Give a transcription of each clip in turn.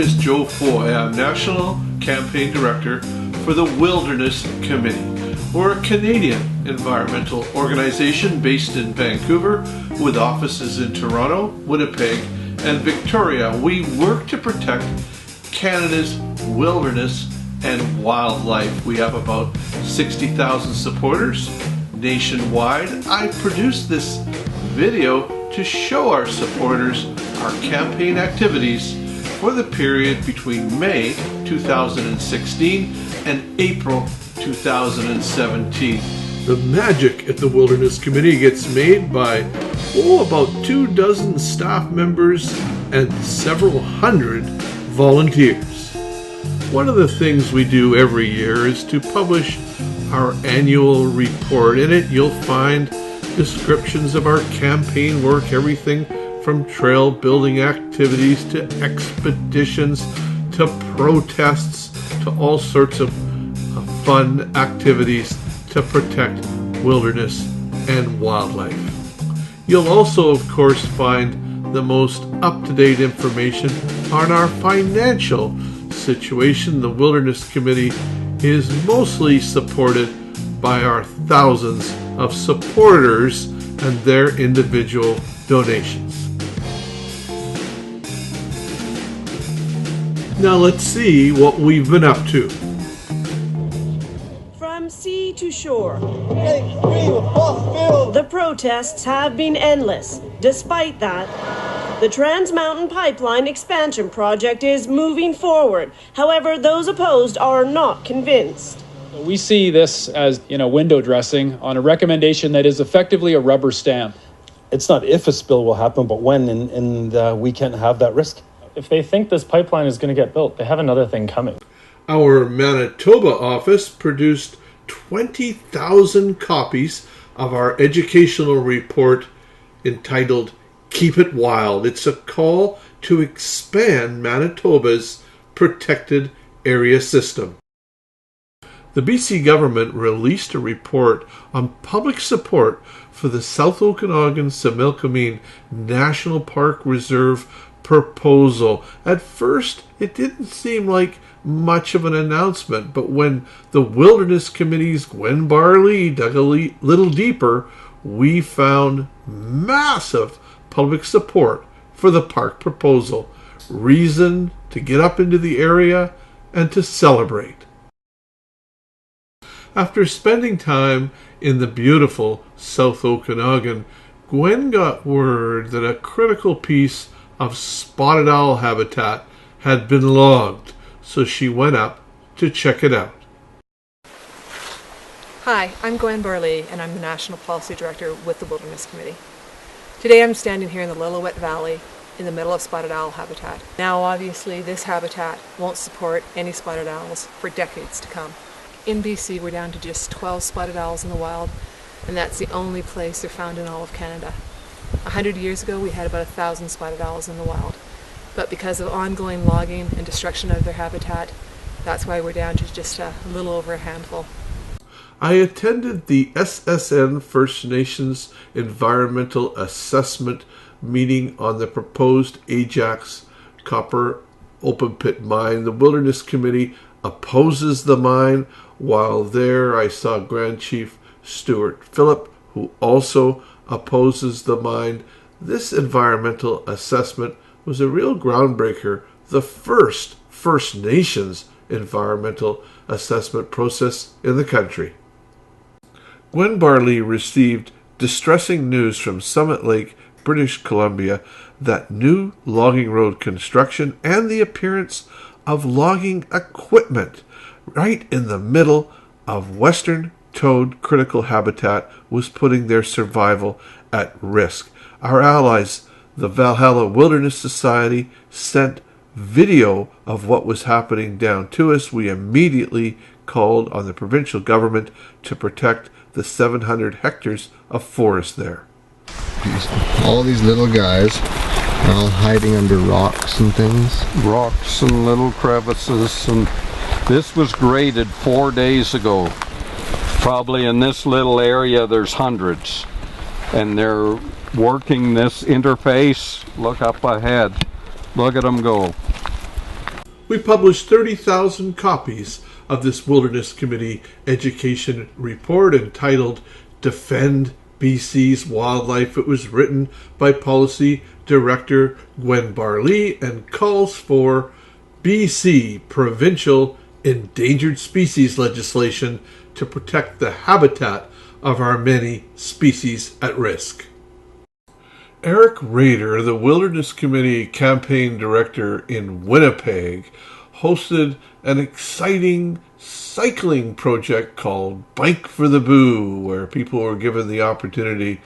is Joe Foy. I'm National Campaign Director for the Wilderness Committee. We're a Canadian environmental organization based in Vancouver with offices in Toronto, Winnipeg, and Victoria. We work to protect Canada's wilderness and wildlife. We have about 60,000 supporters nationwide. I produced this video to show our supporters our campaign activities for the period between May 2016 and April 2017. The magic at the Wilderness Committee gets made by about 24 staff members and several hundred volunteers. One of the things we do every year is to publish our annual report. In it you'll find descriptions of our campaign work, everything from trail building activities to expeditions to protests to all sorts of fun activities to protect wilderness and wildlife. You'll also, of course, find the most up-to-date information on our financial situation. The Wilderness Committee is mostly supported by our thousands of supporters and their individual donations. Now let's see what we've been up to. From sea to shore, the protests have been endless. Despite that, the Trans Mountain Pipeline expansion project is moving forward. However, those opposed are not convinced. We see this as, window dressing on a recommendation that is effectively a rubber stamp. It's not if a spill will happen, but when, and we can't have that risk. If they think this pipeline is going to get built, they have another thing coming. Our Manitoba office produced 20,000 copies of our educational report entitled Keep It Wild. It's a call to expand Manitoba's protected area system. The BC government released a report on public support for the South Okanagan-Similkameen National Park Reserve proposal. At first, it didn't seem like much of an announcement, but when the Wilderness Committee's Gwen Barley dug a little deeper, we found massive public support for the park proposal. Reason to get up into the area and to celebrate. After spending time in the beautiful South Okanagan, Gwen got word that a critical piece of spotted owl habitat had been logged, so she went up to check it out. Hi, I'm Gwen Barley, and I'm the National Policy Director with the Wilderness Committee. Today I'm standing here in the Lillooet Valley in the middle of spotted owl habitat. Now obviously this habitat won't support any spotted owls for decades to come. In BC we're down to just 12 spotted owls in the wild, and that's the only place they're found in all of Canada. 100 years ago we had about 1,000 spotted owls in the wild, but because of ongoing logging and destruction of their habitat, that's why we're down to just a little over a handful. I attended the SSN First Nations Environmental Assessment meeting on the proposed Ajax copper open pit mine. The Wilderness Committee opposes the mine. While there, I saw Grand Chief Stuart Phillip, who also opposes the mine. This environmental assessment was a real groundbreaker, the first First Nations environmental assessment process in the country. Gwen Barley received distressing news from Summit Lake, British Columbia, that new logging road construction and the appearance of logging equipment right in the middle of western toad critical habitat was putting their survival at risk. Our allies, the Valhalla Wilderness Society, sent video of what was happening down to us. We immediately called on the provincial government to protect the 700 hectares of forest there. All these little guys are all hiding under rocks and things. Rocks and little crevices, and this was graded 4 days ago. Probably in this little area there's hundreds, and they're working this interface. Look up ahead, look at them go. We published 30,000 copies of this Wilderness Committee education report entitled Defend BC's Wildlife. It was written by Policy Director Gwen Barley and calls for BC provincial endangered species legislation to protect the habitat of our many species at risk. Eric Rader, the Wilderness Committee campaign director in Winnipeg, hosted an exciting cycling project called Bike for the Boo, where people were given the opportunity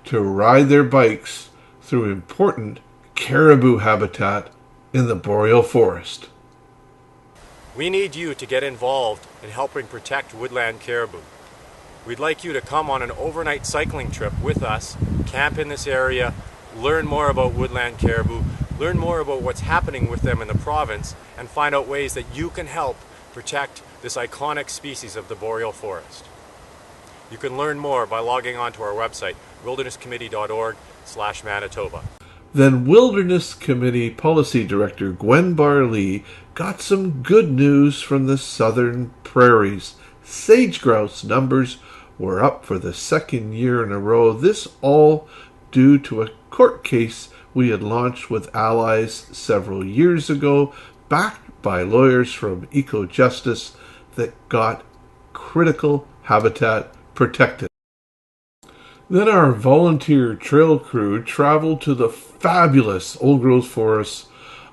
to ride their bikes through important caribou habitat in the boreal forest. We need you to get involved in helping protect woodland caribou. We'd like you to come on an overnight cycling trip with us, camp in this area, learn more about woodland caribou, learn more about what's happening with them in the province, and find out ways that you can help protect this iconic species of the boreal forest. You can learn more by logging on to our website, wildernesscommittee.org/Manitoba. Then Wilderness Committee Policy Director Gwen Barley got some good news from the southern prairies. Sage grouse numbers were up for the second year in a row. This all due to a court case we had launched with allies several years ago, backed by lawyers from Eco-Justice, that got critical habitat protected. Then our volunteer trail crew traveled to the fabulous old-growth forests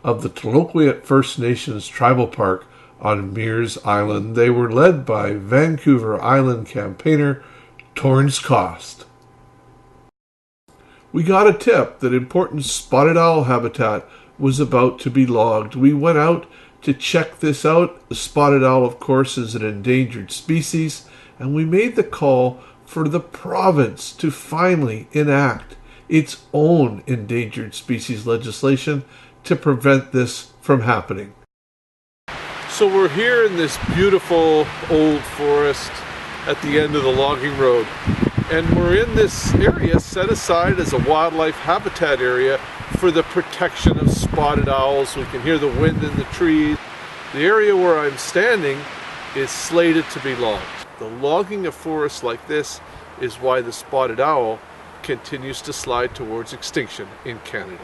of the Tloquet First Nations Tribal Park on Mears Island. They were led by Vancouver Island campaigner Torrance Cost. We got a tip that important spotted owl habitat was about to be logged. We went out to check this out. The spotted owl, of course, is an endangered species, and we made the call for the province to finally enact its own endangered species legislation to prevent this from happening. So we're here in this beautiful old forest at the end of the logging road, and we're in this area set aside as a wildlife habitat area for the protection of spotted owls. We can hear the wind in the trees. The area where I'm standing is slated to be logged. The logging of forests like this is why the spotted owl continues to slide towards extinction in Canada.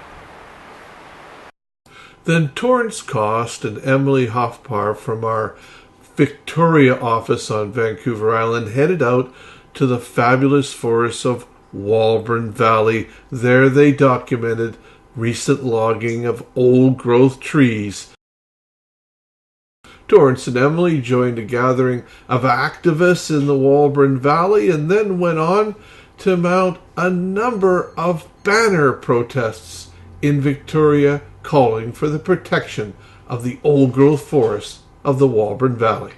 Then Torrance Cost and Emily Hoffpar from our Victoria office on Vancouver Island headed out to the fabulous forests of Walburn Valley. There they documented recent logging of old-growth trees. Torrance and Emily joined a gathering of activists in the Walburn Valley and then went on to mount a number of banner protests in Victoria calling for the protection of the old-growth forests of the Walburn Valley.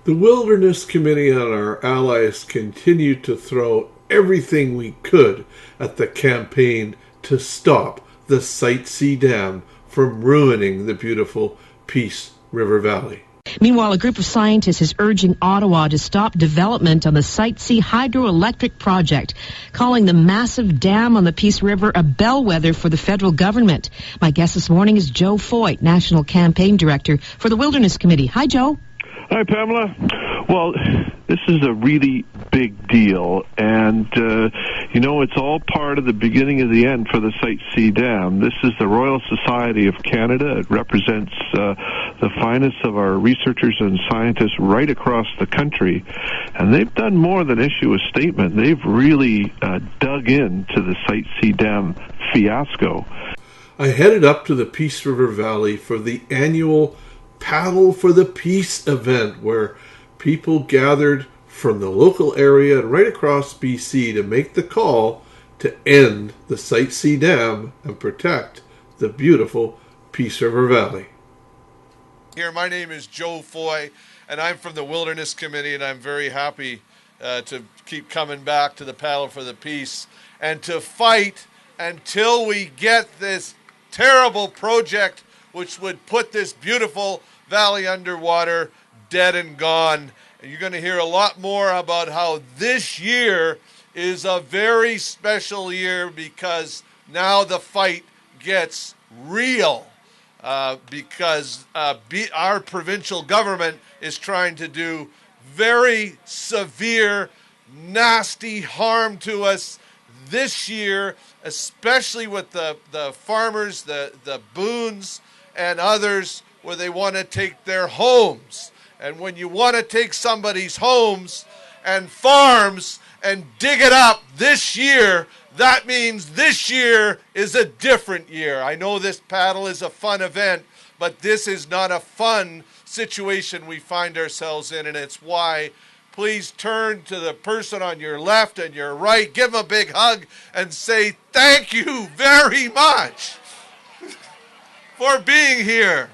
The Wilderness Committee and our allies continued to throw everything we could at the campaign to stop the Site C Dam from ruining the beautiful Peace River Valley. Meanwhile, a group of scientists is urging Ottawa to stop development on the Site C hydroelectric project, calling the massive dam on the Peace River a bellwether for the federal government. My guest this morning is Joe Foyt, National Campaign Director for the Wilderness Committee. Hi, Joe. Hi, Pamela. Well, this is a really big deal, and, it's all part of the beginning of the end for the Site C Dam. This is the Royal Society of Canada. It represents the finest of our researchers and scientists right across the country, and they've done more than issue a statement. They've really dug into the Site C Dam fiasco. I headed up to the Peace River Valley for the annual Paddle for the Peace event, where people gathered from the local area right across BC to make the call to end the Site C Dam and protect the beautiful Peace River Valley. Here, my name is Joe Foy, and I'm from the Wilderness Committee, and I'm very happy to keep coming back to the Paddle for the Peace and to fight until we get this terrible project which would put this beautiful valley underwater, dead and gone. And you're going to hear a lot more about how this year is a very special year because now the fight gets real. because our provincial government is trying to do very severe, nasty harm to us this year, especially with the farmers, the boons and others, where they want to take their homes. And when you want to take somebody's homes and farms and dig it up this year, that means this year is a different year. I know this paddle is a fun event, but this is not a fun situation we find ourselves in, and it's why please turn to the person on your left and your right, give them a big hug, and say thank you very much for being here.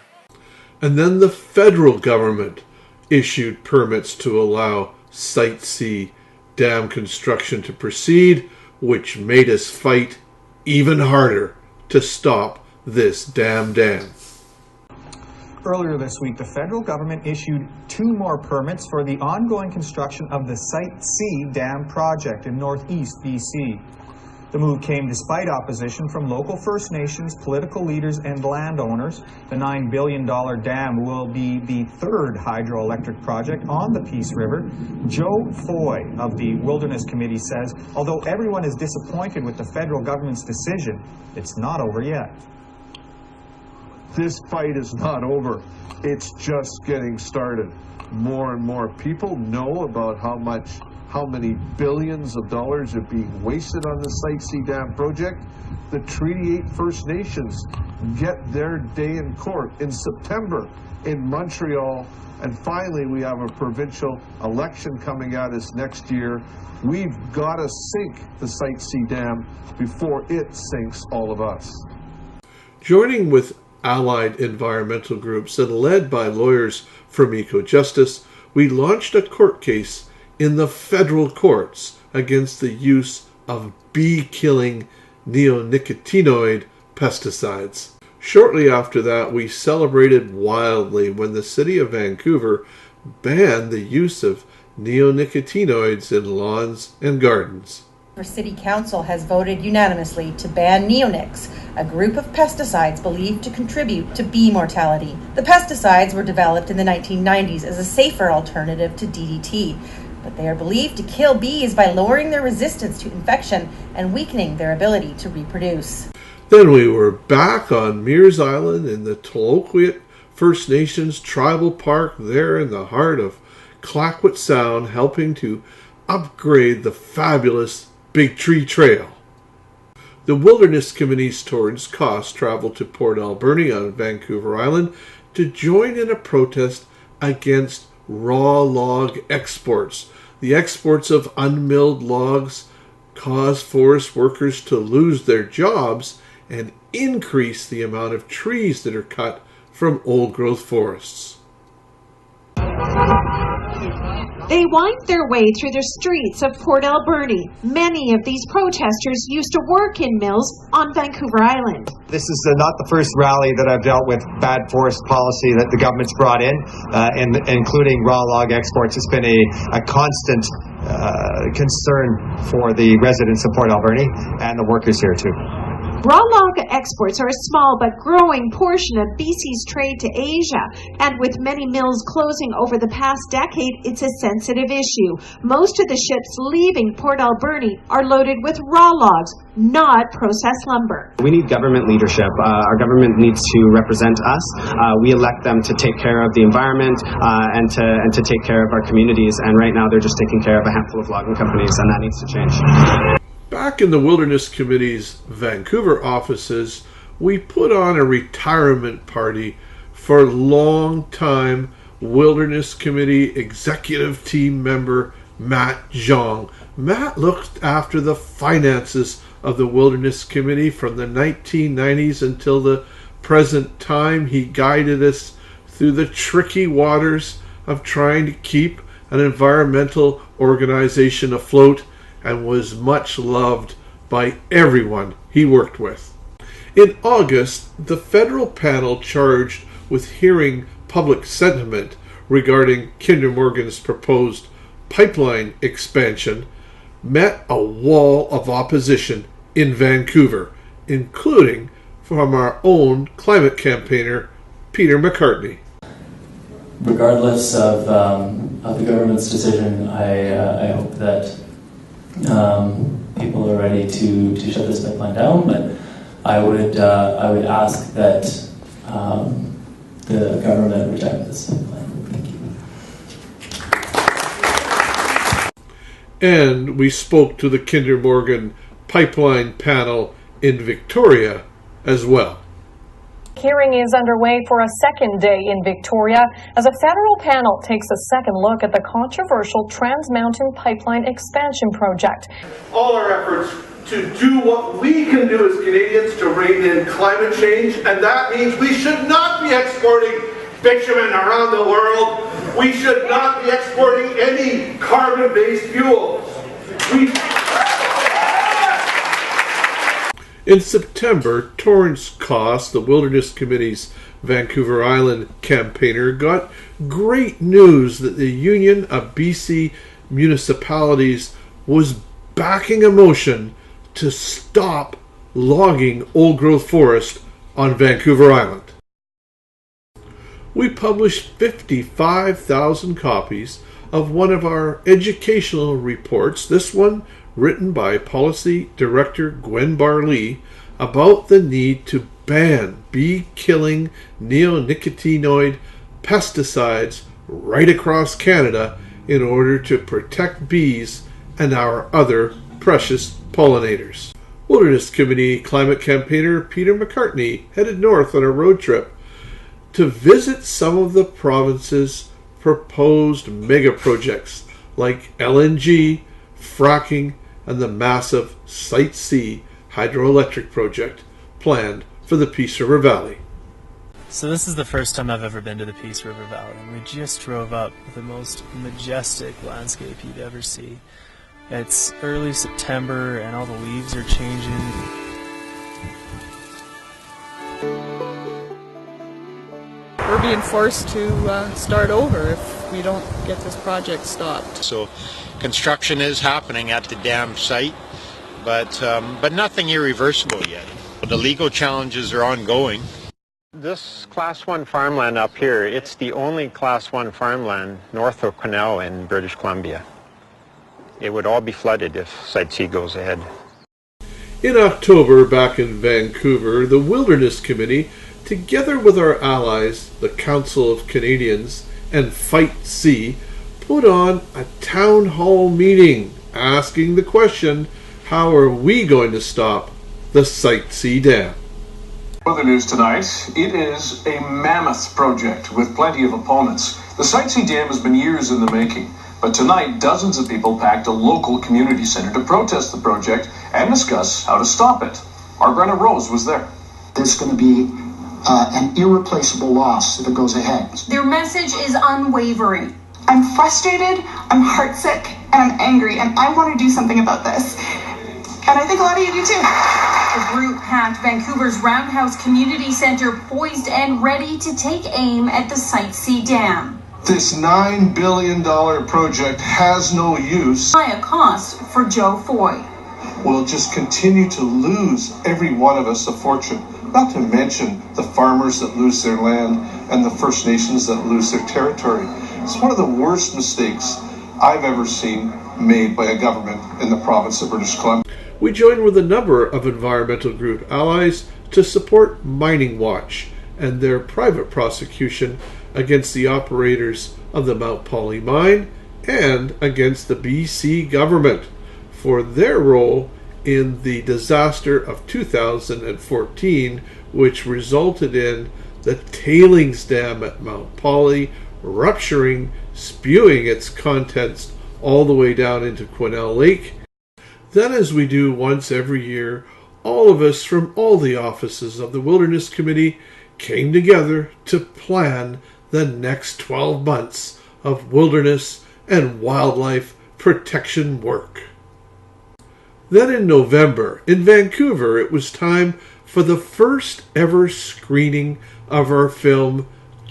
And then the federal government issued permits to allow Site C dam construction to proceed, which made us fight even harder to stop this damn dam. Earlier this week, the federal government issued 2 more permits for the ongoing construction of the Site C dam project in northeast BC. The move came despite opposition from local First Nations, political leaders, and landowners. The $9 billion dam will be the 3rd hydroelectric project on the Peace River. Joe Foy of the Wilderness Committee says, although everyone is disappointed with the federal government's decision, it's not over yet. This fight is not over. It's just getting started. More and more people know about how many billions of dollars are being wasted on the Site C dam project. The Treaty 8 First Nations get their day in court in September in Montreal, and finally we have a provincial election coming at us next year. We've got to sink the Site C dam before it sinks all of us. Joining with allied environmental groups and led by lawyers from Eco-Justice, we launched a court case in the federal courts against the use of bee-killing neonicotinoid pesticides. Shortly after that, we celebrated wildly when the city of Vancouver banned the use of neonicotinoids in lawns and gardens. Our City Council has voted unanimously to ban neonics, a group of pesticides believed to contribute to bee mortality. The pesticides were developed in the 1990s as a safer alternative to DDT, but they are believed to kill bees by lowering their resistance to infection and weakening their ability to reproduce. Then we were back on Mears Island in the Toloquit First Nations Tribal Park there in the heart of Clayoquot Sound, helping to upgrade the fabulous Big Tree Trail. The Wilderness Committee's Torrance Cost traveled to Port Alberni on Vancouver Island to join in a protest against raw log exports. The exports of unmilled logs cause forest workers to lose their jobs and increase the amount of trees that are cut from old-growth forests. They wind their way through the streets of Port Alberni. Many of these protesters used to work in mills on Vancouver Island. This is not the first rally that I've dealt with bad forest policy that the government's brought in, including raw log exports. It's been a constant concern for the residents of Port Alberni and the workers here too. Raw log exports are a small but growing portion of BC's trade to Asia, and with many mills closing over the past decade, it's a sensitive issue. Most of the ships leaving Port Alberni are loaded with raw logs, not processed lumber. We need government leadership. Our government needs to represent us. We elect them to take care of the environment and to take care of our communities, and right now they're just taking care of a handful of logging companies, and that needs to change. Back in the Wilderness Committee's Vancouver offices, we put on a retirement party for longtime Wilderness Committee executive team member Matt Zhang. Matt looked after the finances of the Wilderness Committee from the 1990s until the present time. He guided us through the tricky waters of trying to keep an environmental organization afloat, and was much loved by everyone he worked with. In August, the federal panel charged with hearing public sentiment regarding Kinder Morgan's proposed pipeline expansion met a wall of opposition in Vancouver, including from our own climate campaigner, Peter McCartney. Regardless of the government's decision, I hope that people are ready to shut this pipeline down. But I would ask that the government reject this pipeline. Thank you. And we spoke to the Kinder Morgan pipeline panel in Victoria as well. Hearing is underway for a second day in Victoria as a federal panel takes a second look at the controversial Trans Mountain Pipeline expansion project. All our efforts to do what we can do as Canadians to rein in climate change, and that means we should not be exporting bitumen around the world. We should not be exporting any carbon-based fuels. In September, Torrance Coss, the Wilderness Committee's Vancouver Island campaigner, got great news that the Union of BC Municipalities was backing a motion to stop logging old-growth forest on Vancouver Island. We published 55,000 copies of one of our educational reports, this one written by Policy Director Gwen Barley, about the need to ban bee-killing neonicotinoid pesticides right across Canada in order to protect bees and our other precious pollinators. Wilderness Committee climate campaigner Peter McCartney headed north on a road trip to visit some of the province's proposed mega projects like LNG, fracking, and the massive Site C hydroelectric project planned for the Peace River Valley. So this is the first time I've ever been to the Peace River Valley, and we just drove up the most majestic landscape you'd ever see. It's early September and all the leaves are changing. We're being forced to start over if we don't get this project stopped. So construction is happening at the dam site, but nothing irreversible yet. The legal challenges are ongoing. This Class 1 farmland up here, it's the only Class 1 farmland north of Quesnel in British Columbia. It would all be flooded if Site C goes ahead. In October, back in Vancouver, the Wilderness Committee, together with our allies, the Council of Canadians and Fight C, put on a town hall meeting asking the question, how are we going to stop the Site C dam? For the news tonight, it is a mammoth project with plenty of opponents. The Site C dam has been years in the making, but tonight dozens of people packed a local community center to protest the project and discuss how to stop it. Our Brenna Rose was there. There's going to be an irreplaceable loss if it goes ahead. Their message is unwavering. I'm frustrated, I'm heartsick, and I'm angry, and I want to do something about this. And I think a lot of you do too. The group packed Vancouver's Roundhouse Community Centre, poised and ready to take aim at the Site C dam. This $9 billion project has no use. High a cost for Joe Foy. We'll just continue to lose, every one of us, a fortune. Not to mention the farmers that lose their land and the First Nations that lose their territory. It's one of the worst mistakes I've ever seen made by a government in the province of British Columbia. We joined with a number of environmental group allies to support Mining Watch and their private prosecution against the operators of the Mount Polley mine and against the BC government for their role in the disaster of 2014, which resulted in the tailings dam at Mount Polley rupturing, spewing its contents all the way down into Quesnel Lake. Then, as we do once every year, all of us from all the offices of the Wilderness Committee came together to plan the next 12 months of wilderness and wildlife protection work. Then in November, in Vancouver, it was time for the first ever screening of our film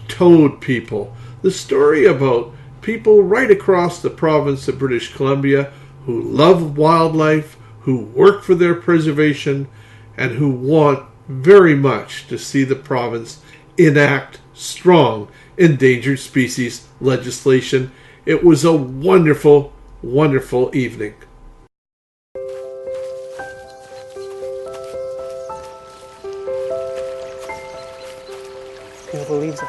Toad People, the story about people right across the province of British Columbia who love wildlife, who work for their preservation, and who want very much to see the province enact strong endangered species legislation. It was a wonderful, wonderful evening. Peel the leaves up.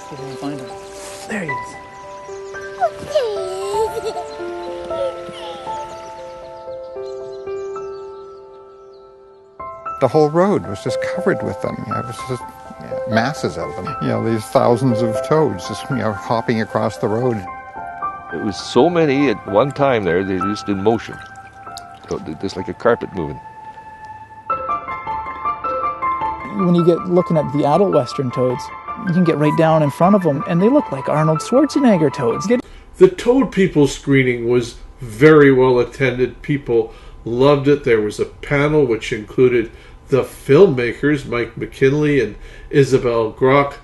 See if we can find him. There he is. The whole road was just covered with them. It was just masses of them. These thousands of toads just hopping across the road. It was so many at one time there, they're just in motion. So just like a carpet moving. When you get looking at the adult western toads, you can get right down in front of them, and they look like Arnold Schwarzenegger toads. The Toad People screening was very well attended. People loved it. There was a panel which included the filmmakers, Mike McKinley and Isabel Grock.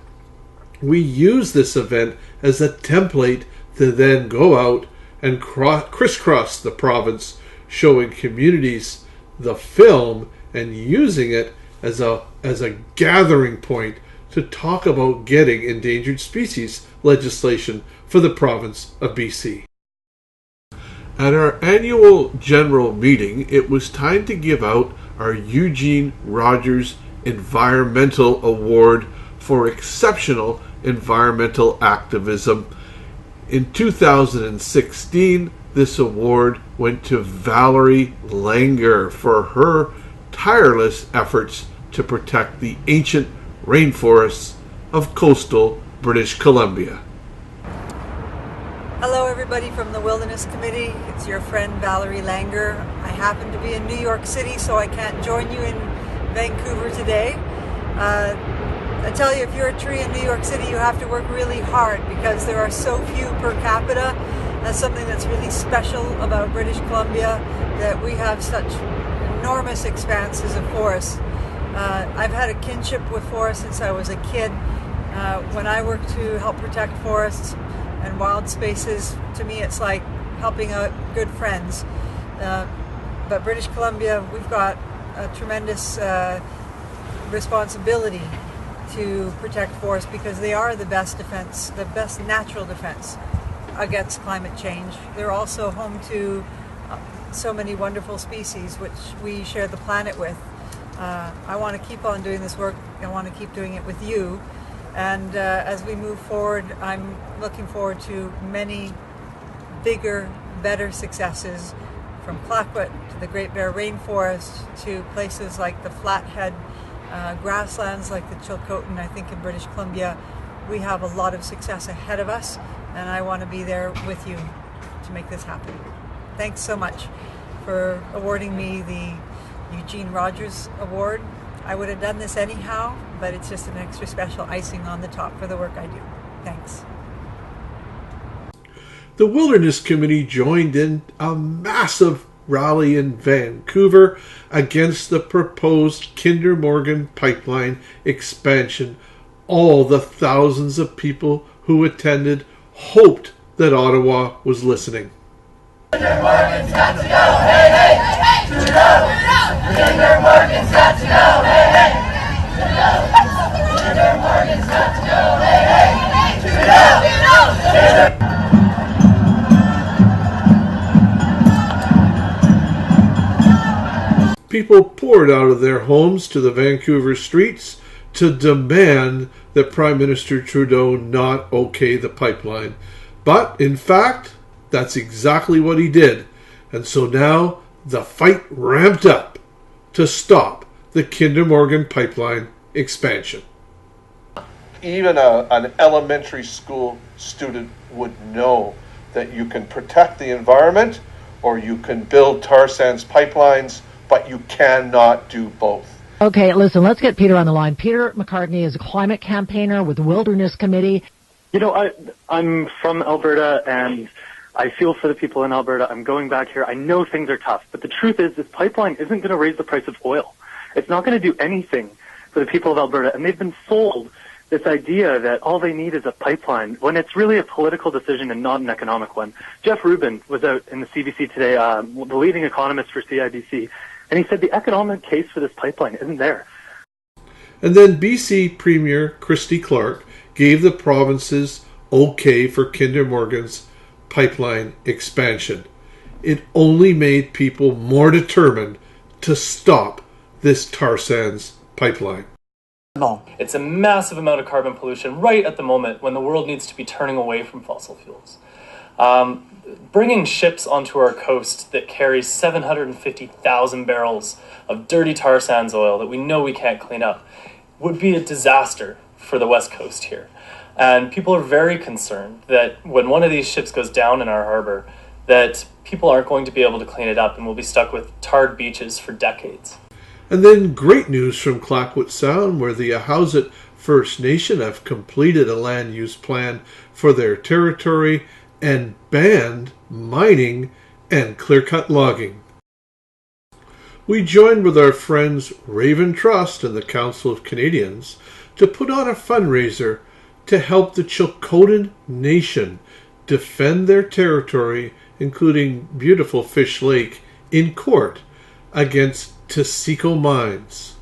We used this event as a template to then go out and crisscross the province, showing communities the film and using it as a gathering point to talk about getting endangered species legislation for the province of BC. At our annual general meeting, it was time to give out our Eugene Rogers Environmental Award for exceptional environmental activism. In 2016, this award went to Valerie Langer for her tireless efforts to protect the ancient rainforests of coastal British Columbia. Hello everybody from the Wilderness Committee. It's your friend Valerie Langer. I happen to be in New York City, so I can't join you in Vancouver today. I tell you, if you're a tree in New York City, you have to work really hard because there are so few per capita. That's something that's really special about British Columbia, that we have such enormous expanses of forest. I've had a kinship with forests since I was a kid. When I work to help protect forests and wild spaces, to me it's like helping out good friends. But British Columbia, we've got a tremendous responsibility to protect forests because they are the best defense, the best natural defense against climate change. They're also home to so many wonderful species which we share the planet with. I want to keep on doing this work. I want to keep doing it with you. And as we move forward, I'm looking forward to many bigger, better successes, from Clayoquot to the Great Bear Rainforest to places like the Flathead grasslands like the Chilcotin. I think in British Columbia we have a lot of success ahead of us, and I want to be there with you to make this happen. Thanks so much for awarding me the Eugene Rogers Award. I would have done this anyhow, but it's just an extra special icing on the top for the work I do. Thanks. The Wilderness Committee joined in a massive rally in Vancouver against the proposed Kinder Morgan pipeline expansion. All the thousands of people who attended hoped that Ottawa was listening. Kinder Morgan's got to go, hey, hey, hey, hey, Trudeau! Kinder Morgan's got to go, hey, hey, Trudeau! Kinder Morgan's got to go, hey, hey, Trudeau! People poured out of their homes to the Vancouver streets to demand that Prime Minister Trudeau not okay the pipeline. But, in fact, that's exactly what he did. And so now the fight ramped up to stop the Kinder Morgan pipeline expansion. Even an elementary school student would know that you can protect the environment or you can build tar sands pipelines, but you cannot do both. Okay, listen, let's get Peter on the line. Peter McCartney is a climate campaigner with the Wilderness Committee. You know, I'm from Alberta, and I feel for the people in Alberta. I'm going back here. I know things are tough, but the truth is this pipeline isn't going to raise the price of oil. It's not going to do anything for the people of Alberta, and they've been sold this idea that all they need is a pipeline, when it's really a political decision and not an economic one. Jeff Rubin was out in the CBC today, the leading economist for CIBC, and he said the economic case for this pipeline isn't there. And then BC Premier Christy Clark gave the province's okay for Kinder Morgan's pipeline expansion. It only made people more determined to stop this tar sands pipeline. It's a massive amount of carbon pollution right at the moment when the world needs to be turning away from fossil fuels. Bringing ships onto our coast that carry 750,000 barrels of dirty tar sands oil that we know we can't clean up would be a disaster for the west coast here. And people are very concerned that when one of these ships goes down in our harbor, that people aren't going to be able to clean it up and we'll be stuck with tarred beaches for decades. And then great news from Clayoquot Sound, where the Ahousaht First Nation have completed a land use plan for their territory and banned mining and clear-cut logging. We joined with our friends Raven Trust and the Council of Canadians to put on a fundraiser to help the Chilcotin Nation defend their territory, including beautiful Fish Lake, in court against Taseko Mines.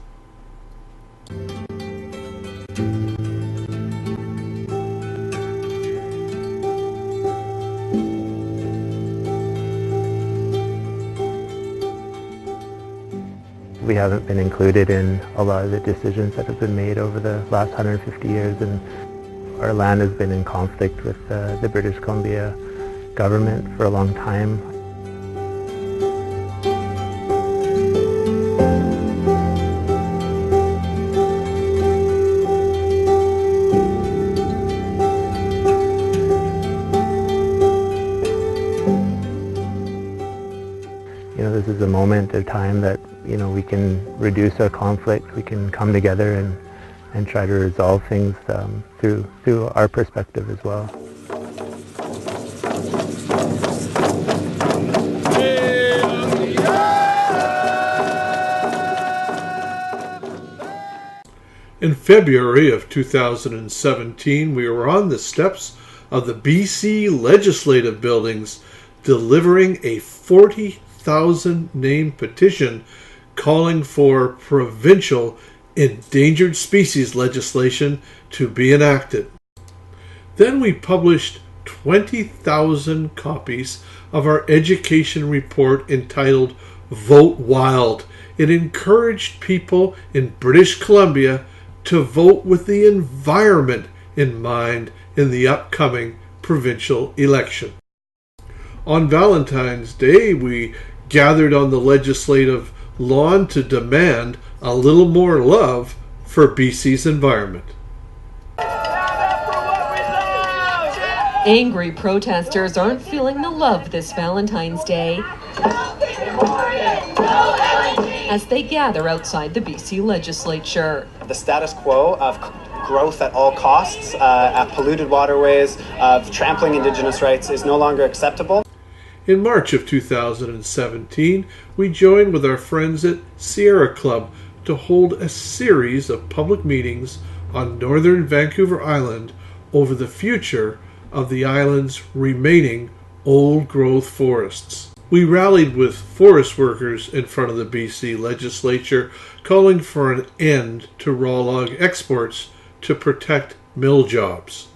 We haven't been included in a lot of the decisions that have been made over the last 150 years, and our land has been in conflict with the British Columbia government for a long time. This is a moment of time that, we can reduce our conflict, we can come together and try to resolve things through our perspective as well. In February of 2017, we were on the steps of the BC Legislative Buildings delivering a 40,000 name petition calling for provincial endangered species legislation to be enacted. Then we published 20,000 copies of our education report entitled Vote Wild. It encouraged people in British Columbia to vote with the environment in mind in the upcoming provincial election. On Valentine's Day, we gathered on the legislative lawn to demand a little more love for BC's environment. Angry protesters aren't feeling the love this Valentine's Day as they gather outside the BC legislature. The status quo of growth at all costs, at polluted waterways, of trampling Indigenous rights is no longer acceptable. In March of 2017, we joined with our friends at Sierra Club to hold a series of public meetings on northern Vancouver Island over the future of the island's remaining old-growth forests. We rallied with forest workers in front of the BC legislature, calling for an end to raw log exports to protect mill jobs.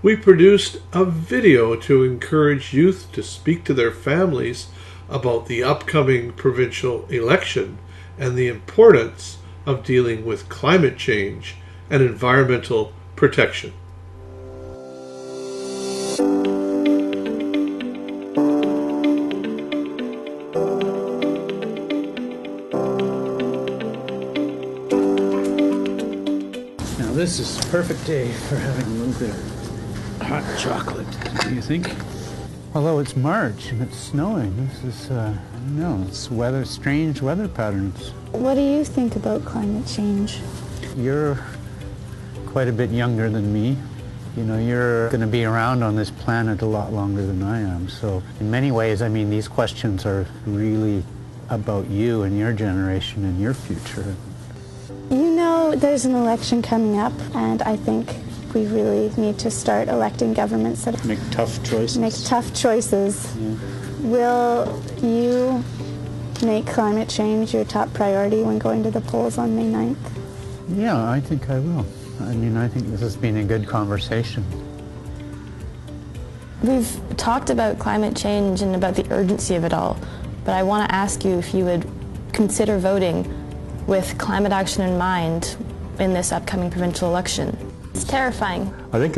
We produced a video to encourage youth to speak to their families about the upcoming provincial election and the importance of dealing with climate change and environmental protection. Now this is the perfect day for having a little bit of hot chocolate, do you think? Although it's March and it's snowing, this is, I don't know, it's strange weather patterns. What do you think about climate change? You're quite a bit younger than me. You're going to be around on this planet a lot longer than I am. So in many ways, these questions are really about you and your generation and your future. There's an election coming up, and I think we really need to start electing governments that make tough choices. Yeah. Will you make climate change your top priority when going to the polls on May 9th? Yeah, I think I will. I mean, I think this has been a good conversation. We've talked about climate change and about the urgency of it all, but I want to ask you if you would consider voting with climate action in mind in this upcoming provincial election. It's terrifying. I think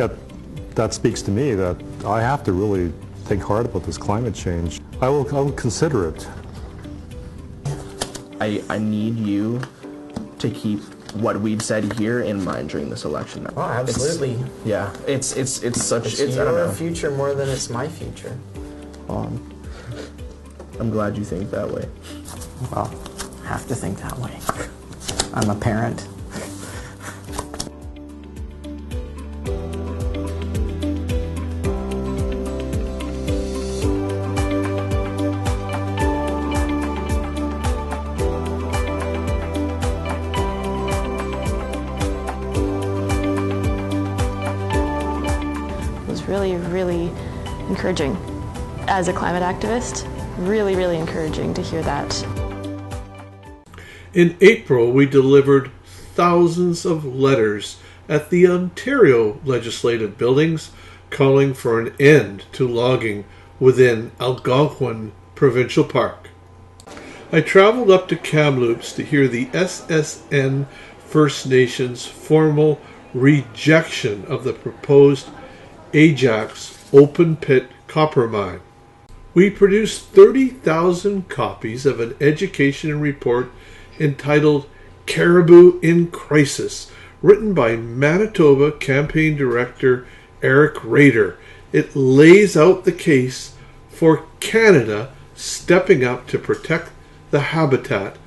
that speaks to me that I have to really think hard about this climate change. I will consider it. I need you to keep what we've said here in mind during this election. Oh, absolutely. It's such it's I don't your know. future more than it's my future. I'm glad you think that way. Well, I have to think that way. I'm a parent. Really encouraging. As a climate activist, really encouraging to hear that. In April, we delivered thousands of letters at the Ontario legislative buildings calling for an end to logging within Algonquin Provincial Park. I traveled up to Kamloops to hear the SSN First Nations formal rejection of the proposed Ajax open pit copper mine. We produced 30,000 copies of an education report entitled Caribou in Crisis, written by Manitoba campaign director Eric Rader. It lays out the case for Canada stepping up to protect the habitat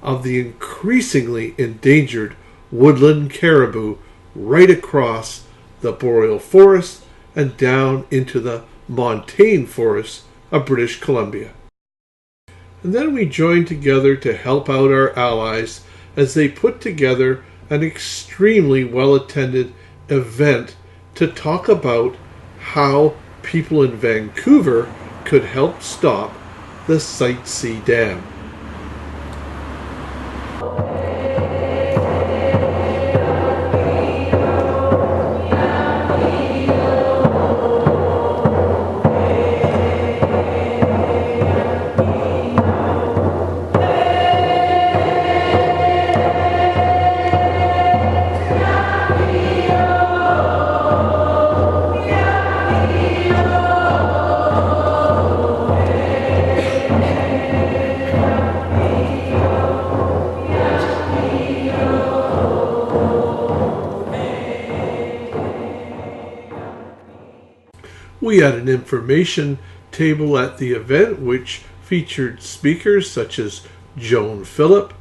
of the increasingly endangered woodland caribou right across the boreal forest and down into the montane forests of British Columbia. And then we joined together to help out our allies as they put together an extremely well-attended event to talk about how people in Vancouver could help stop the Site C Dam. We had an information table at the event which featured speakers such as Joan Phillip,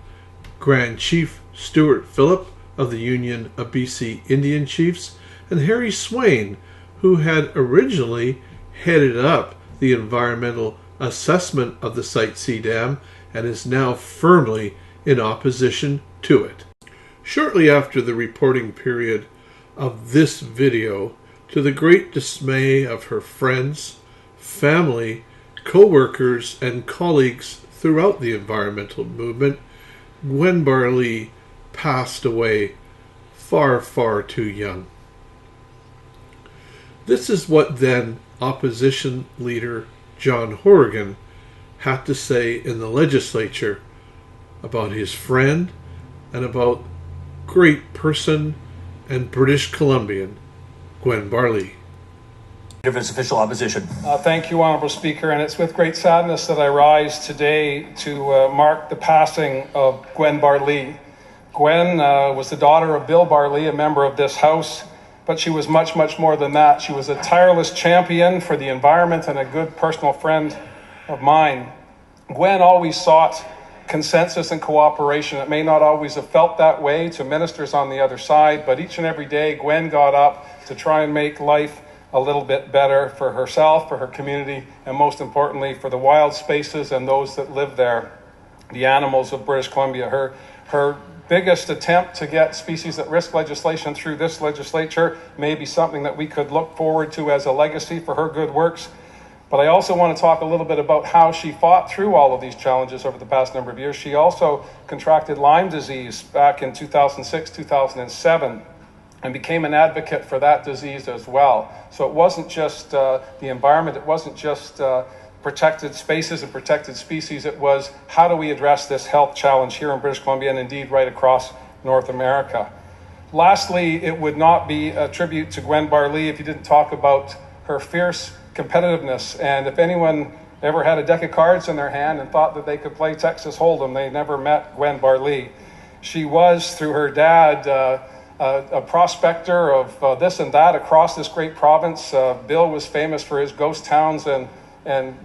Grand Chief Stuart Phillip of the Union of BC Indian Chiefs, and Harry Swain, who had originally headed up the environmental assessment of the Site C Dam and is now firmly in opposition to it. Shortly after the reporting period of this video, to the great dismay of her friends, family, co-workers, and colleagues throughout the environmental movement, Gwen Barlee passed away far too young. This is what then opposition leader John Horgan had to say in the legislature about his friend and about great person and British Columbian Gwen Barlee. Of its official opposition. Thank you, Honourable Speaker, and it's with great sadness that I rise today to mark the passing of Gwen Barlee. Gwen was the daughter of Bill Barlee, a member of this House, but she was much more than that. She was a tireless champion for the environment and a good personal friend of mine. Gwen always sought consensus and cooperation. It may not always have felt that way to ministers on the other side, but each and every day Gwen got up to try and make life a little bit better for herself, for her community, and most importantly for the wild spaces and those that live there, the animals of British Columbia. Her biggest attempt to get species at risk legislation through this legislature may be something that we could look forward to as a legacy for her good works. But I also want to talk a little bit about how she fought through all of these challenges over the past number of years. She also contracted Lyme disease back in 2006, 2007, and became an advocate for that disease as well. So it wasn't just the environment, it wasn't just protected spaces and protected species, it was how do we address this health challenge here in British Columbia and indeed right across North America. Lastly, it would not be a tribute to Gwen Barlee if you didn't talk about her fierce competitiveness. And if anyone ever had a deck of cards in their hand and thought that they could play Texas Hold'em, they never met Gwen Barlee. She was, through her dad, a prospector of this and that across this great province. Bill was famous for his ghost towns and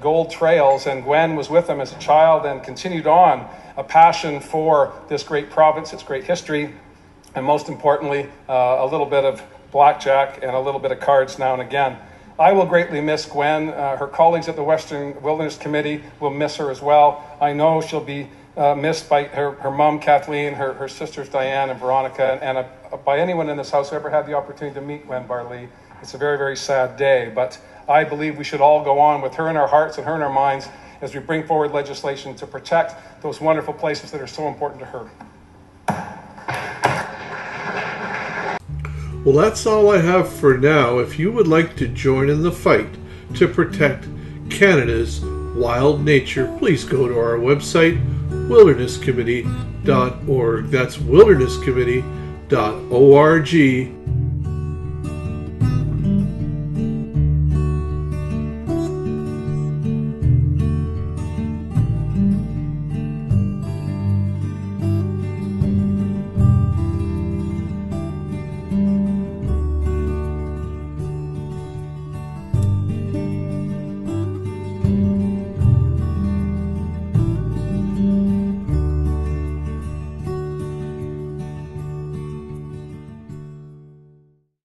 gold trails, and Gwen was with him as a child and continued on a passion for this great province, its great history, and most importantly, a little bit of blackjack and a little bit of cards now and again. I will greatly miss Gwen. Her colleagues at the Western Wilderness Committee will miss her as well. I know she'll be missed by her mom, Kathleen, her sisters, Diane and Veronica, and by anyone in this house who ever had the opportunity to meet Gwen Barlee. It's a very, very sad day, but I believe we should all go on with her in our hearts and her in our minds as we bring forward legislation to protect those wonderful places that are so important to her. Well, that's all I have for now. If you would like to join in the fight to protect Canada's wild nature, please go to our website, wildernesscommittee.org. That's wildernesscommittee.org.